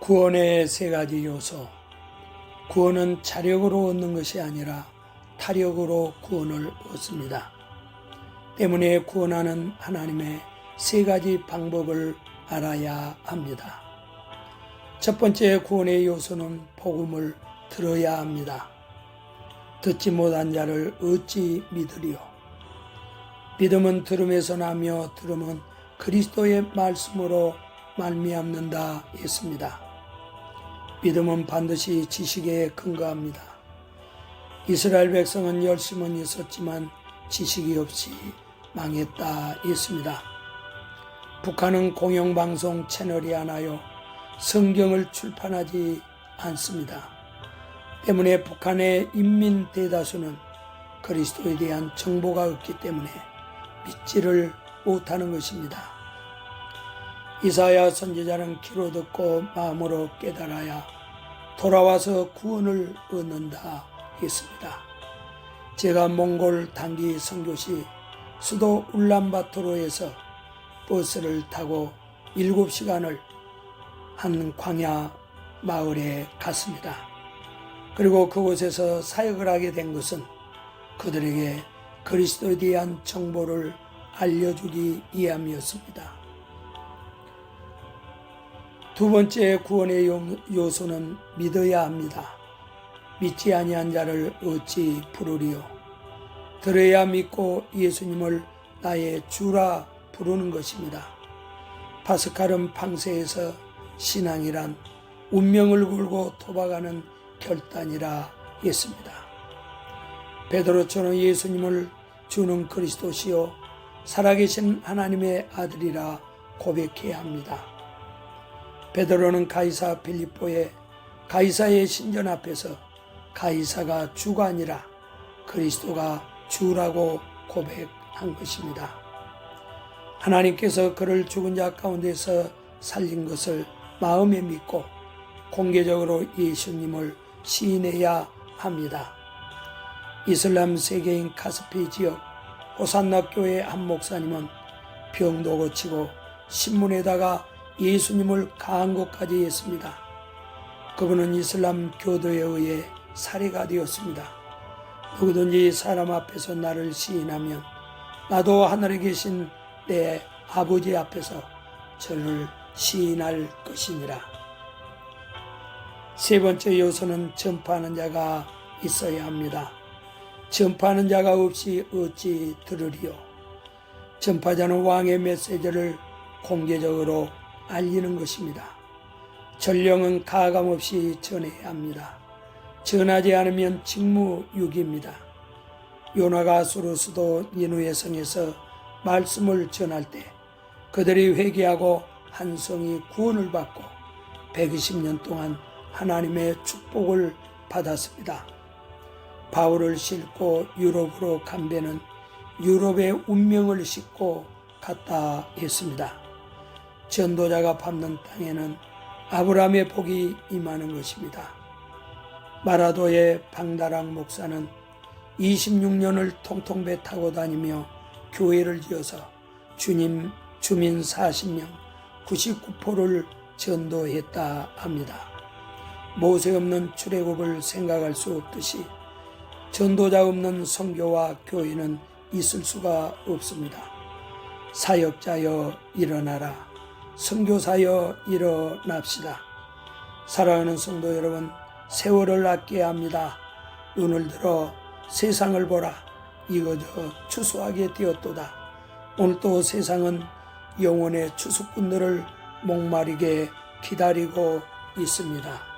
구원의 세 가지 요소. 구원은 자력으로 얻는 것이 아니라 타력으로 구원을 얻습니다. 때문에 구원하는 하나님의 세 가지 방법을 알아야 합니다. 첫 번째 구원의 요소는 복음을 들어야 합니다. 듣지 못한 자를 어찌 믿으리요. 믿음은 들음에서 나며 들음은 그리스도의 말씀으로 말미암는다 했습니다. 믿음은 반드시 지식에 근거합니다. 이스라엘 백성은 열심은 있었지만 지식이 없이 망했다 했습니다. 북한은 공영방송 채널이 하나요 성경을 출판하지 않습니다. 때문에 북한의 인민 대다수는 그리스도에 대한 정보가 없기 때문에 믿지를 못하는 것입니다. 이사야 선지자는 귀로 듣고 마음으로 깨달아야 돌아와서 구원을 얻는다 했습니다. 제가 몽골 단기 선교시 수도 울란바토르에서 버스를 타고 7시간을 한 광야 마을에 갔습니다. 그리고 그곳에서 사역을 하게 된 것은 그들에게 그리스도에 대한 정보를 알려주기 위함이었습니다. 두 번째 구원의 요소는 믿어야 합니다. 믿지 아니한 자를 어찌 부르리요. 들어야 믿고 예수님을 나의 주라 부르는 것입니다. 파스칼은 팡세에서 신앙이란 운명을 걸고 도박하는 결단이라 했습니다. 베드로처럼 예수님을 주는 그리스도시요 살아계신 하나님의 아들이라 고백해야 합니다. 베드로는 가이사 빌립보의 가이사의 신전 앞에서 가이사가 주가 아니라 그리스도가 주라고 고백한 것입니다. 하나님께서 그를 죽은 자 가운데서 살린 것을 마음에 믿고 공개적으로 예수님을 시인해야 합니다. 이슬람 세계인 카스피 지역 호산나 교회 한 목사님은 병도 고치고 신문에다가 예수님을 가한 것까지 했습니다. 그분은 이슬람 교도에 의해 살해가 되었습니다. 누구든지 사람 앞에서 나를 시인하면 나도 하늘에 계신 내 아버지 앞에서 저를 시인할 것이니라. 세 번째 요소는 전파하는 자가 있어야 합니다. 전파하는 자가 없이 어찌 들으리요. 전파자는 왕의 메시지를 공개적으로 알리는 것입니다. 전령은 가감없이 전해야 합니다. 전하지 않으면 직무유기입니다. 요나가 수르스도 니누의 성에서 말씀을 전할 때 그들이 회개하고 한 성이 구원을 받고 120년 동안 하나님의 축복을 받았습니다. 바울을 싣고 유럽으로 간 배는 유럽의 운명을 싣고 갔다 했습니다. 전도자가 밟는 땅에는 아브라함의 복이 임하는 것입니다. 마라도의 방다랑 목사는 26년을 통통배 타고 다니며 교회를 지어서 주민 40명 99%를 전도했다 합니다. 모세 없는 출애굽을 생각할 수 없듯이 전도자 없는 선교와 교회는 있을 수가 없습니다. 사역자여 일어나라. 선교사여 일어납시다. 사랑하는 성도 여러분, 세월을 아껴야 합니다. 눈을 들어 세상을 보라. 이거저 추수하게 되었도다. 오늘도 세상은 영혼의 추수꾼들을 목마르게 기다리고 있습니다.